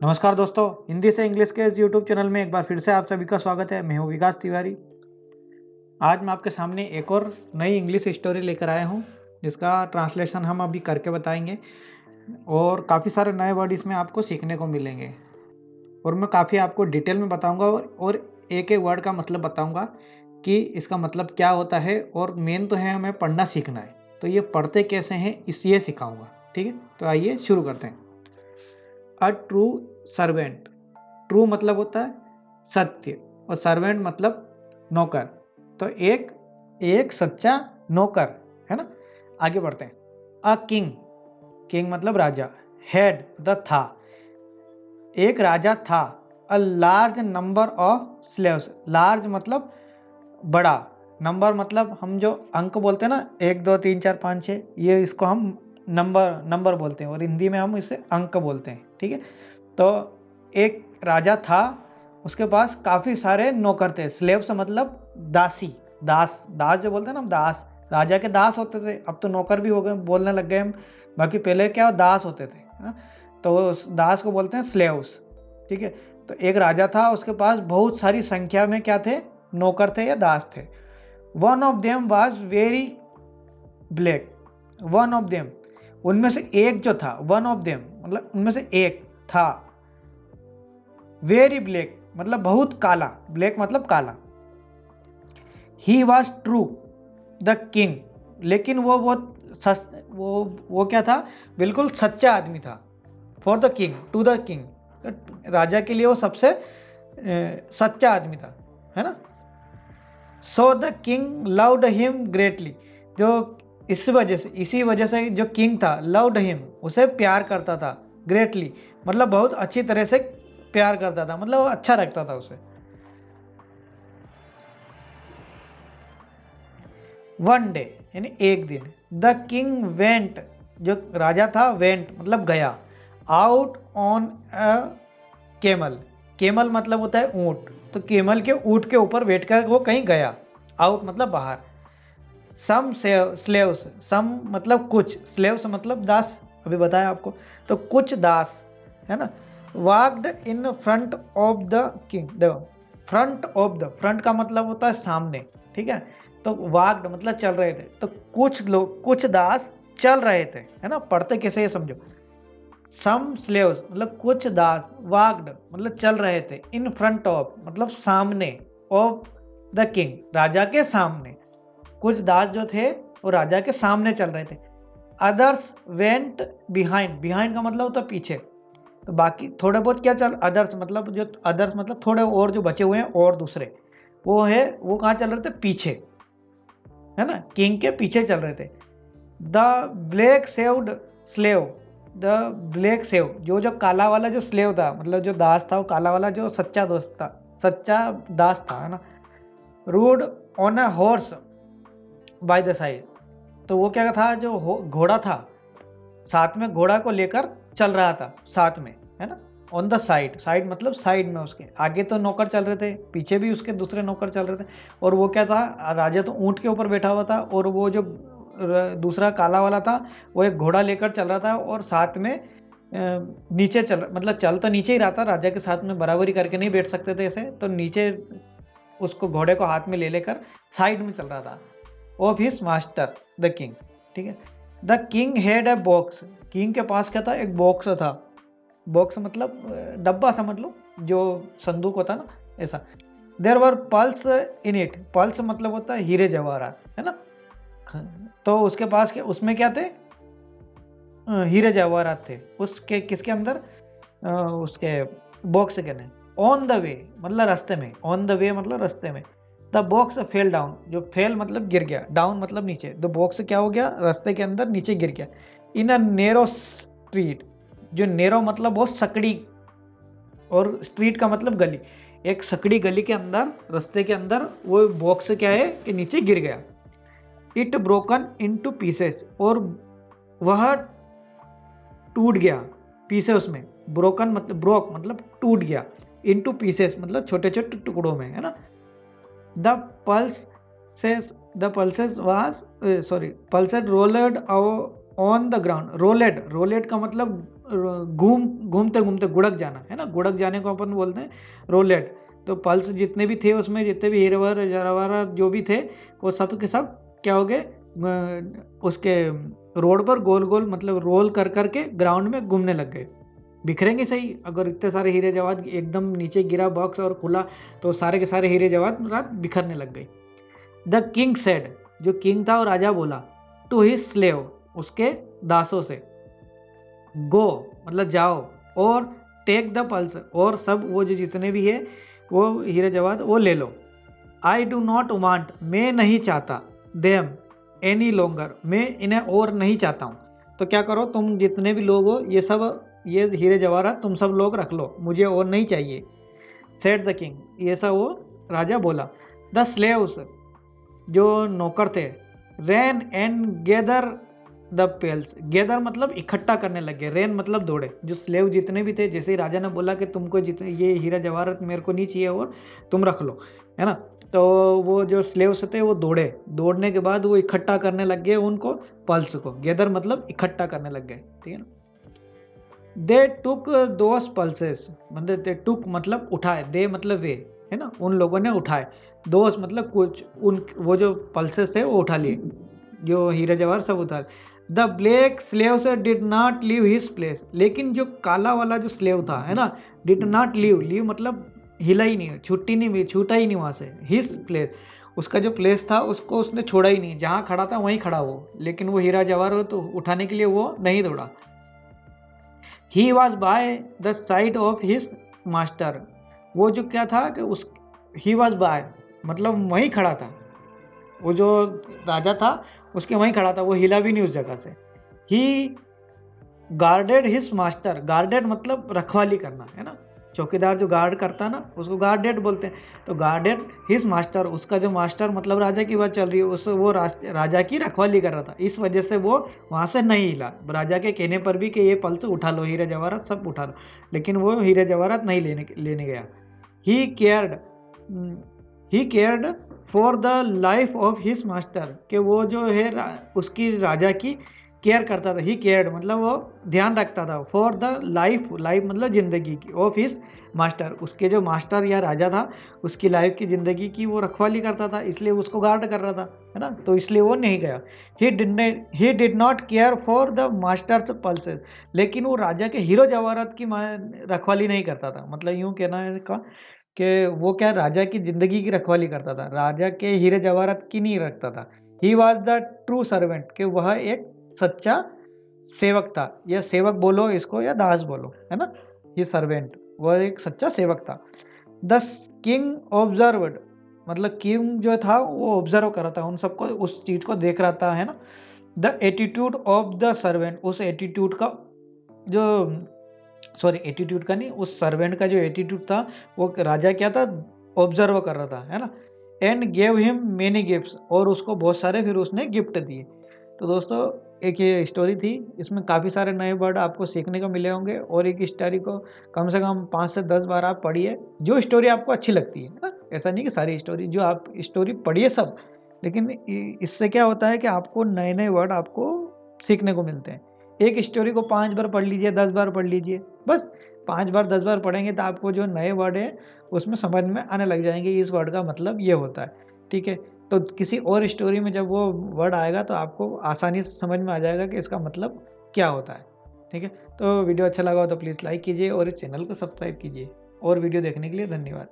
नमस्कार दोस्तों, हिंदी से इंग्लिश के इस यूट्यूब चैनल में एक बार फिर से आप सभी का स्वागत है। मैं हूं विकास तिवारी। आज मैं आपके सामने एक और नई इंग्लिश स्टोरी लेकर आया हूं, जिसका ट्रांसलेशन हम अभी करके बताएंगे और काफ़ी सारे नए वर्ड इसमें आपको सीखने को मिलेंगे। और मैं काफ़ी आपको डिटेल में बताऊंगा और एक एक वर्ड का मतलब बताऊंगा कि इसका मतलब क्या होता है। और मेन तो है हमें पढ़ना सीखना है, तो ये पढ़ते कैसे हैं ये सिखाऊंगा। ठीक है, तो आइए शुरू करते हैं। A true servant. ट्रू मतलब होता है सत्य और सर्वेंट मतलब नौकर। तो एक एक सच्चा नौकर है ना। आगे बढ़ते हैं। A king. किंग मतलब राजा। हेड द था। एक राजा था। A large number of slaves. Large मतलब बड़ा। नंबर मतलब हम जो अंक बोलते हैं ना, 1 2 3 4 5 6, ये इसको हम नंबर बोलते हैं और हिंदी में हम इसे अंक बोलते हैं। ठीक है, तो एक राजा था, उसके पास काफ़ी सारे नौकर थे। स्लेव्स मतलब दासी। दास दास जो बोलते हैं ना हम, दास। राजा के दास होते थे, अब तो नौकर भी हो गए, बोलने लग गए हम। बाकी पहले क्या दास होते थे, है ना। तो उस दास को बोलते हैं स्लेव्स। ठीक है, तो एक राजा था, उसके पास बहुत सारी संख्या में क्या थे, नौकर थे या दास थे। One of them was very black. One of them, उनमें से एक जो था, वन ऑफ देम मतलब उनमें से एक था, वेरी ब्लैक मतलब बहुत काला। ब्लैक मतलब काला। He was true the king. लेकिन वो वो क्या था, बिल्कुल सच्चा आदमी था। For the king, to the king, तो राजा के लिए वो सबसे सच्चा आदमी था, है ना। So the king loved him greatly. जो इसी वजह से जो किंग था, लव्ड हिम उसे प्यार करता था। ग्रेटली मतलब बहुत अच्छी तरह से प्यार करता था, मतलब अच्छा रखता था उसे। वन डे यानी एक दिन। द किंग वेंट, जो राजा था, वेंट मतलब गया। Out on a camel. Camel मतलब होता है ऊंट, तो केमल के ऊंट के ऊपर बैठकर वो कहीं गया। आउट मतलब बाहर। सम स्लेव्स, सम मतलब कुछ, स्लेव्स मतलब दास, अभी बताया आपको। तो कुछ दास, है ना। Walked in front of the king. देखो, फ्रंट ऑफ द, फ्रंट का मतलब होता है सामने। ठीक है, तो वॉक्ड मतलब चल रहे थे। तो कुछ लोग, कुछ दास चल रहे थे, है ना। पढ़ते कैसे ये समझो। सम स्लेव्स मतलब कुछ दास, वॉक्ड मतलब चल रहे थे, इन फ्रंट ऑफ मतलब सामने, ऑफ द किंग राजा के सामने। कुछ दास जो थे वो राजा के सामने चल रहे थे। Others went behind. बिहाइंड का मतलब होता है पीछे। तो बाकी थोड़े बहुत क्या चल, अदर्स मतलब जो, अदर्स मतलब थोड़े और जो बचे हुए हैं और दूसरे, वो है, वो कहाँ चल रहे थे, पीछे, है ना। किंग के पीछे चल रहे थे। The black saved slave. The black save, जो काला वाला जो स्लेव था, मतलब जो दास था, वो काला वाला जो सच्चा दोस्त था, सच्चा दास था, है ना। Rode on a horse by the side. तो वो क्या था, जो घोड़ा था, साथ में घोड़ा को लेकर चल रहा था साथ में, है ना। ऑन द साइड, साइड मतलब साइड में, उसके आगे तो नौकर चल रहे थे, पीछे भी उसके दूसरे नौकर चल रहे थे। और वो क्या था, राजा तो ऊंट के ऊपर बैठा हुआ था, और वो जो दूसरा काला वाला था, वो एक घोड़ा लेकर चल रहा था, और साथ में नीचे चल, मतलब चल तो नीचे ही रहा था, राजा के साथ में बराबरी करके नहीं बैठ सकते थे ऐसे, तो नीचे उसको घोड़े को हाथ में ले लेकर साइड में चल रहा था। Of his master the king. ठीक है, the king had a box. King के पास क्या था, एक बॉक्स था। बॉक्स मतलब डब्बा समझ लो, जो संदूक होता ना, ऐसा। There were pulse in it. Pulse मतलब होता है हीरे जवाहरात, है ना। तो उसके पास क्या, उसमें क्या थे, हीरे जवाहरात थे उसके, किसके अंदर, उसके बॉक्स के अंदर। ऑन द वे मतलब रास्ते में, ऑन द वे मतलब रास्ते में। The box fell down. जो फेल मतलब गिर गया, डाउन मतलब नीचे। द बॉक्स क्या हो गया, रास्ते के अंदर नीचे गिर गया। इन अ नेरो स्ट्रीट। जो नेरो मतलब बहुत सकड़ी, और स्ट्रीट का मतलब गली। एक सकड़ी गली के अंदर, रास्ते के अंदर वो बॉक्स क्या है कि नीचे गिर गया। It broken into pieces. और वह टूट गया। पीसे उसमें, ब्रोकन मतलब, ब्रोक मतलब टूट गया, इनटू पीसेस मतलब छोटे छोटे टुकड़ों में, है ना। The pulse the pulses was, sorry, pulses rolled on the ground. Rolled, rolled का मतलब घूमते घूमते गुड़क जाना, है ना, गुड़क जाने को अपन बोलते हैं रोलेट। तो पल्स जितने भी थे उसमें, जितने भी हीरे जवाहरात जो भी थे, वो सब के सब क्या हो गए, उसके रोड पर गोल गोल मतलब रोल कर करके ग्राउंड में घूमने लग गए। बिखरेंगे सही, अगर इतने सारे हीरे जवाहरात एकदम नीचे गिरा बॉक्स और खुला तो सारे के सारे हीरे जवाहरात बिखरने लग गए। द किंग सेड, जो किंग था वो राजा बोला, टू हिज स्लेव, उसके दासों से, गो मतलब जाओ, और टेक द पल्स, और सब वो जो जितने भी है वो हीरे जवाहरात वो ले लो। आई डू नॉट वांट, मैं नहीं चाहता, देम एनी लॉन्गर, मैं इन्हें और नहीं चाहता हूँ। तो क्या करो, तुम जितने भी लोग हो ये सब, ये हीरे जवाहरात तुम सब लोग रख लो, मुझे और नहीं चाहिए। सेड द किंग, ये सब वो राजा बोला। द स्लेव्स, जो नौकर थे, ran and gather the pails, gather मतलब इकट्ठा करने लगे, रेन मतलब दौड़े। जो स्लेव जितने भी थे, जैसे ही राजा ने बोला कि तुमको जितने ये हीरा जवाहरात मेरे को नहीं चाहिए और तुम रख लो, है ना, तो वो जो स्लेव्स थे वो दौड़े, दौड़ने के बाद वो इकट्ठा करने लग गए उनको पल्स को, गेदर मतलब इकट्ठा करने लग गए, ठीक है ना। दे टुक दोस पल्सेस, मतलब दे टुक मतलब उठाए, दे मतलब वे, है ना, उन लोगों ने उठाए, दोस मतलब कुछ, उन वो जो पल्सेस थे वो उठा लिए, जो हीरे जवाहर सब उतार। द ब्लैक स्लेव से did not leave his place, लेकिन जो काला वाला जो स्लेव था, है ना, डिड नॉट लीव, लीव मतलब हिला ही नहीं, छुट्टी नहीं, छूटा ही नहीं वहाँ से, हिज प्लेस, उसका जो प्लेस था उसको उसने छोड़ा ही नहीं, जहाँ खड़ा था वहीं खड़ा वो, लेकिन वो हीरा जवाहर तो उठाने के लिए वो नहीं दौड़ा। He was by the side of his master, वो जो क्या था कि उस, ही वॉज बाय मतलब वहीं खड़ा था, वो जो राजा था उसके वहीं खड़ा था, वो हिला भी नहीं उस जगह से। ही गार्डेड हिज मास्टर, गार्डेड मतलब रखवाली करना, है ना, चौकीदार जो गार्ड करता है ना उसको गार्डेड बोलते हैं। तो गार्डेड हिज मास्टर, उसका जो मास्टर मतलब राजा की बात चल रही है, उस वो राजा की रखवाली कर रहा था, इस वजह से वो वहाँ से नहीं हिला, राजा के कहने पर भी कि ये पल्स उठा लो, हीरे जवाहरात सब उठा लो, लेकिन वो हीरे जवाहरात नहीं लेने गया। He cared for the life of his master, कि वो जो है उसकी राजा की केयर करता था, ही केयर्ड मतलब वो ध्यान रखता था, फॉर द लाइफ, लाइफ मतलब ज़िंदगी की, ऑफ हिज मास्टर, उसके जो मास्टर या राजा था उसकी लाइफ की ज़िंदगी की वो रखवाली करता था, इसलिए उसको गार्ड कर रहा था, है ना, तो इसलिए वो नहीं गया। He did not care for the masters pulses, लेकिन वो राजा के हीरो जवाहरात की रखवाली नहीं करता था, मतलब यूँ कहना है का कि वो क्या राजा की ज़िंदगी की रखवाली करता था, राजा के हीरे जवाहरात की नहीं रखता था। He was the true servant, कि वह एक सच्चा सेवक था, या सेवक बोलो इसको या दास बोलो, है ना, ये सर्वेंट, वह एक सच्चा सेवक था। द किंग ऑब्जर्व्ड, मतलब किंग जो था वो ऑब्जर्व कर रहा था, उन सबको उस चीज़ को देख रहा था, है ना। The attitude of the servant, उस एटीट्यूड का जो, सॉरी एटीट्यूड का नहीं, उस सर्वेंट का जो एटीट्यूड था वो राजा क्या था, ऑब्जर्व कर रहा था, है ना। And gave him many gifts, और उसको बहुत सारे फिर उसने गिफ्ट दिए। तो दोस्तों एक ये स्टोरी थी, इसमें काफ़ी सारे नए वर्ड आपको सीखने को मिले होंगे, और एक स्टोरी को कम से कम 5 से 10 बार आप पढ़िए, जो स्टोरी आपको अच्छी लगती है ना, ऐसा नहीं कि सारी स्टोरी, जो आप स्टोरी पढ़िए सब, लेकिन इससे क्या होता है कि आपको नए नए वर्ड आपको सीखने को मिलते हैं। एक स्टोरी को 5 बार पढ़ लीजिए, 10 बार पढ़ लीजिए, बस 5 बार 10 बार पढ़ेंगे तो आपको जो नए वर्ड है उसमें समझ में आने लग जाएंगे, इस वर्ड का मतलब ये होता है, ठीक है। तो किसी और स्टोरी में जब वो वर्ड आएगा तो आपको आसानी से समझ में आ जाएगा कि इसका मतलब क्या होता है, ठीक है। तो वीडियो अच्छा लगा हो तो प्लीज़ लाइक कीजिए और इस चैनल को सब्सक्राइब कीजिए, और वीडियो देखने के लिए धन्यवाद।